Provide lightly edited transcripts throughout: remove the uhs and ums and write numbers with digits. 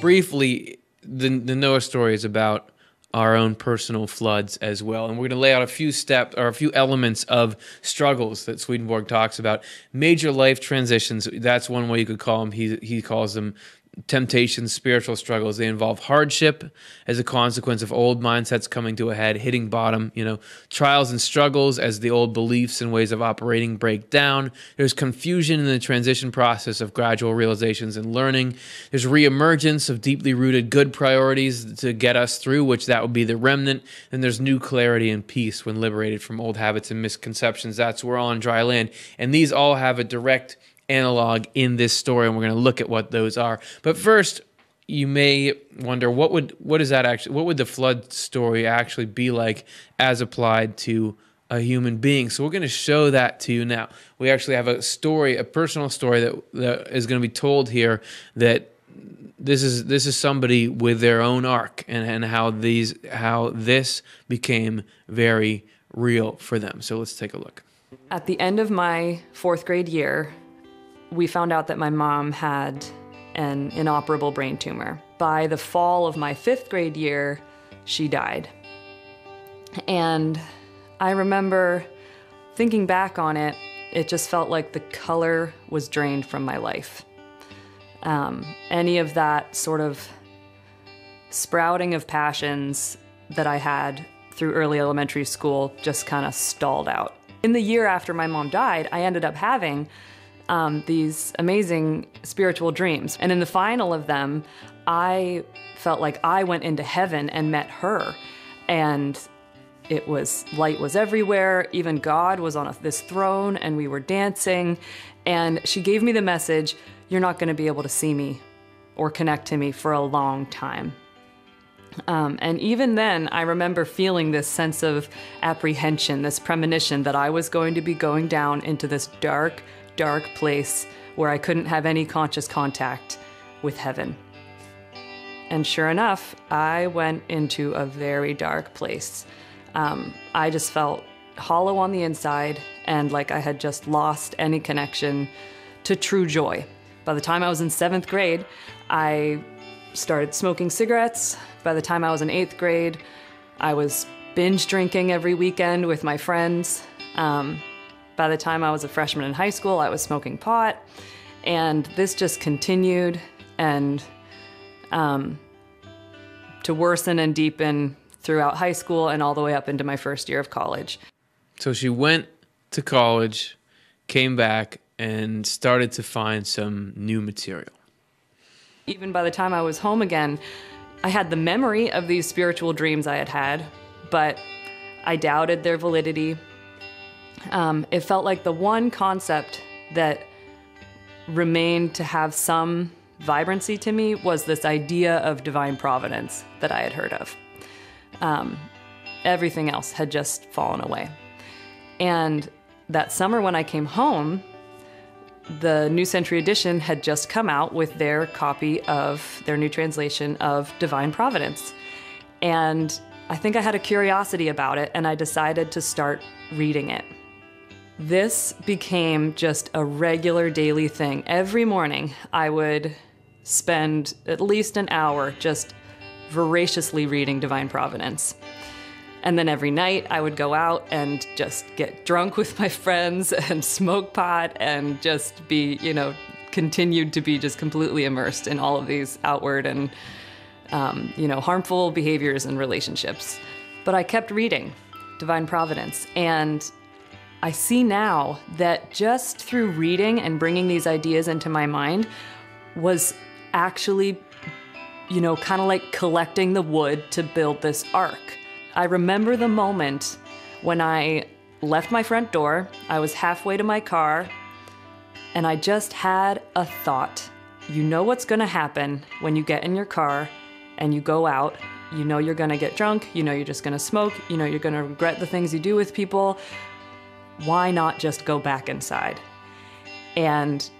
briefly, the Noah story is about our own personal floods as well. And we're going to lay out a few steps or a few elements of struggles that Swedenborg talks about. Major life transitions, that's one way you could call them. He calls them temptations, spiritual struggles. They involve hardship as a consequence of old mindsets coming to a head, hitting bottom, trials and struggles as the old beliefs and ways of operating break down. There's confusion in the transition process of gradual realizations and learning. There's reemergence of deeply rooted good priorities to get us through, which that would be the remnant. And there's new clarity and peace when liberated from old habits and misconceptions. That's we're all on dry land. And these all have a direct analog in this story, and we're going to look at what those are. But first, you may wonder what would the flood story actually be like as applied to a human being? So we're going to show that to you now. We actually have a story, a personal story that is going to be told here, that this is somebody with their own arc, and how this became very real for them. So let's take a look. At the end of my 4th grade year, we found out that my mom had an inoperable brain tumor. By the fall of my 5th grade year, she died. And I remember thinking back on it, it just felt like the color was drained from my life. Any of that sort of sprouting of passions that I had through early elementary school just kind of stalled out. In the year after my mom died, I ended up having these amazing spiritual dreams. And in the final of them, I felt like I went into heaven and met her. And light was everywhere. Even God was on this throne, and we were dancing. And she gave me the message, you're not going to be able to see me or connect to me for a long time. And even then, I remember feeling this sense of apprehension, this premonition that I was going to be going down into this dark place where I couldn't have any conscious contact with heaven. And sure enough, I went into a very dark place. I just felt hollow on the inside, and like I had just lost any connection to true joy. By the time I was in 7th grade, I started smoking cigarettes. By the time I was in 8th grade, I was binge drinking every weekend with my friends. By the time I was a freshman in high school, I was smoking pot, and this just continued and to worsen and deepen throughout high school and all the way up into my first year of college. So she went to college, came back, and started to find some new material. Even by the time I was home again, I had the memory of these spiritual dreams I had had, but I doubted their validity. It felt like the one concept that remained to have some vibrancy to me was this idea of divine providence that I had heard of. Everything else had just fallen away. And that summer when I came home, the New Century Edition had just come out with their copy of their new translation of Divine Providence. And I think I had a curiosity about it, and I decided to start reading it. This became just a regular daily thing. Every morning, I would spend at least an hour just voraciously reading Divine Providence. And then every night, I would go out and just get drunk with my friends and smoke pot and just be, continued to be just completely immersed in all of these outward and, harmful behaviors and relationships. But I kept reading Divine Providence, and I see now that just through reading and bringing these ideas into my mind was actually, kind of like collecting the wood to build this ark. I remember the moment when I left my front door, I was halfway to my car, and I just had a thought. You know what's gonna happen when you get in your car and you go out. You know you're gonna get drunk, you know you're just gonna smoke, you know you're gonna regret the things you do with people. Why not just go back inside? And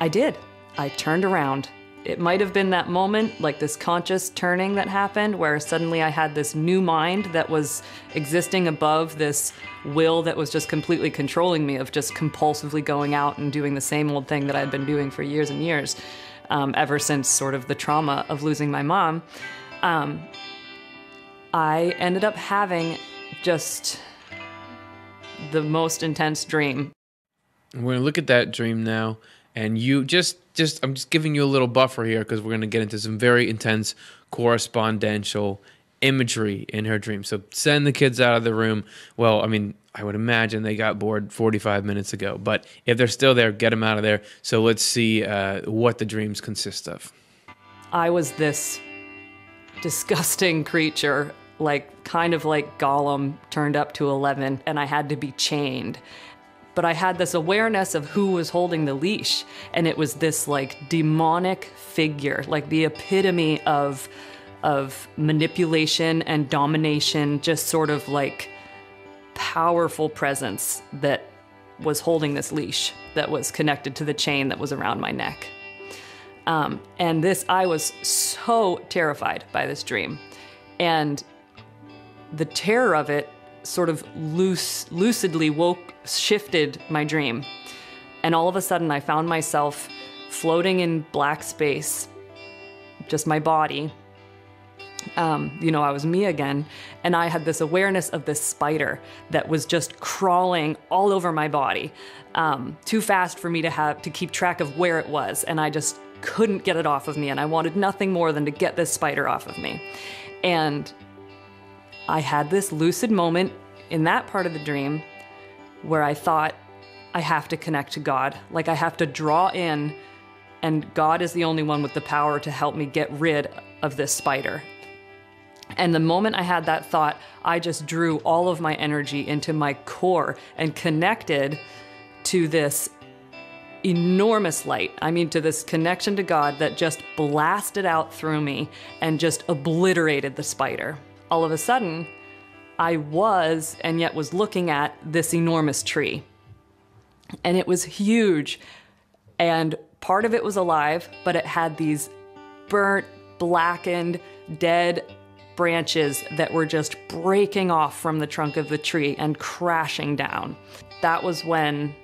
I did. I turned around. It might have been that moment, like this conscious turning that happened, where suddenly I had this new mind that was existing above this will that was just completely controlling me, of just compulsively going out and doing the same old thing that I'd been doing for years and years. ever since sort of the trauma of losing my mom. I ended up having just the most intense dream. We're going to look at that dream now, and you I'm just giving you a little buffer here because we're going to get into some very intense correspondential imagery in her dream. So send the kids out of the room. Well, I mean, I would imagine they got bored 45 minutes ago, but if they're still there, get them out of there. So let's see what the dreams consist of. I was this disgusting creature, kind of like Gollum turned up to 11, and I had to be chained. But I had this awareness of who was holding the leash, and it was this demonic figure, the epitome of manipulation and domination, just sort of powerful presence that was holding this leash that was connected to the chain that was around my neck. And I was so terrified by this dream. And the terror of it sort of lucidly shifted my dream. And all of a sudden I found myself floating in black space, just my body. I was me again, and I had this awareness of this spider that was just crawling all over my body, too fast for me to keep track of where it was, and I just couldn't get it off of me, and I wanted nothing more than to get this spider off of me. And I had this lucid moment in that part of the dream where I thought, I have to connect to God. I have to draw in, and God is the only one with the power to help me get rid of this spider. And the moment I had that thought, I just drew all of my energy into my core and connected to this enormous light. I mean, to this connection to God that just blasted out through me and just obliterated the spider. All of a sudden, I was and yet was looking at this enormous tree. And it was huge. And part of it was alive, but it had these burnt, blackened, dead branches that were just breaking off from the trunk of the tree and crashing down. That was when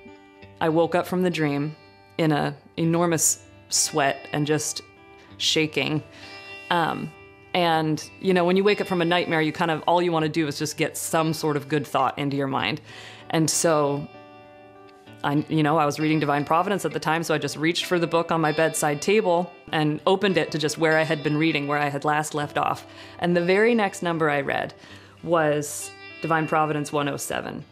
I woke up from the dream in an enormous sweat and just shaking. And, when you wake up from a nightmare, you kind of, all you want to do is just get some sort of good thought into your mind. And so I was reading Divine Providence at the time, so I just reached for the book on my bedside table and opened it to just where I had been reading, where I had last left off. And the very next number I read was Divine Providence 107.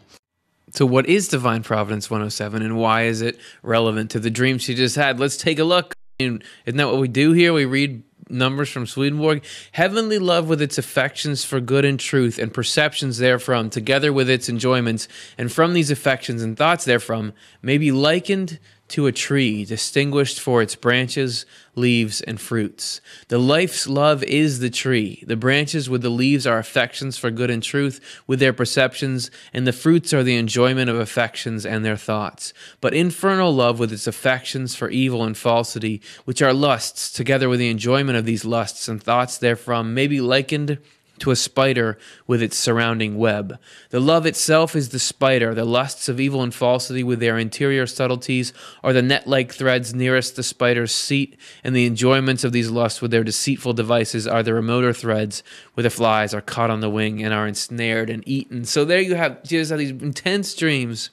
So what is Divine Providence 107, and why is it relevant to the dream she just had? Let's take a look. Isn't that what we do here? We read numbers from Swedenborg. Heavenly love with its affections for good and truth and perceptions therefrom, together with its enjoyments, and from these affections and thoughts therefrom, may be likened to a tree, distinguished for its branches, leaves, and fruits. The life's love is the tree. The branches with the leaves are affections for good and truth, with their perceptions, and the fruits are the enjoyment of affections and their thoughts. But infernal love with its affections for evil and falsity, which are lusts, together with the enjoyment of these lusts and thoughts therefrom, may be likened to a spider with its surrounding web. The love itself is the spider. The lusts of evil and falsity with their interior subtleties are the net-like threads nearest the spider's seat, and the enjoyments of these lusts with their deceitful devices are the remoter threads where the flies are caught on the wing and are ensnared and eaten. So there you have, these intense dreams,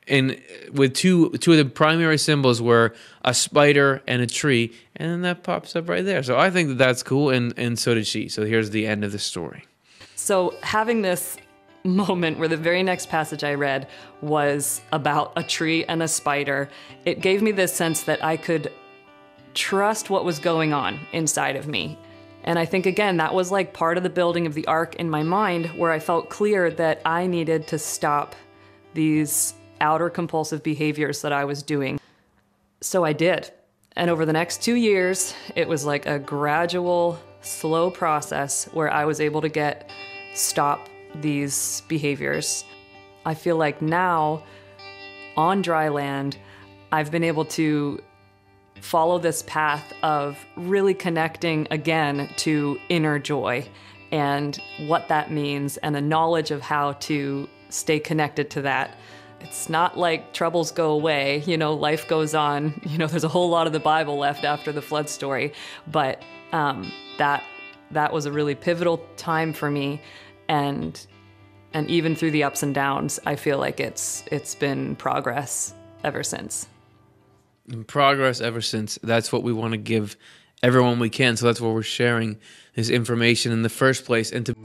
and with two of the primary symbols were a spider and a tree, and then that pops up right there. So I think that's cool, and so did she. So here's the end of the story. So having this moment where the very next passage I read was about a tree and a spider, it gave me this sense that I could trust what was going on inside of me. And I think, again, that was part of the building of the arc in my mind, where I felt clear that I needed to stop these outer compulsive behaviors that I was doing. So I did. And over the next 2 years, it was a gradual, slow process where I was able to stop these behaviors. I feel like now, on dry land, I've been able to follow this path of really connecting again to inner joy and what that means, and a knowledge of how to stay connected to that it's not like troubles go away. You know, life goes on. You know, there's a whole lot of the Bible left after the flood story. But that was a really pivotal time for me. And even through the ups and downs, I feel like it's been progress ever since. Progress ever since. That's what we want to give everyone we can. So that's why we're sharing this information in the first place. And to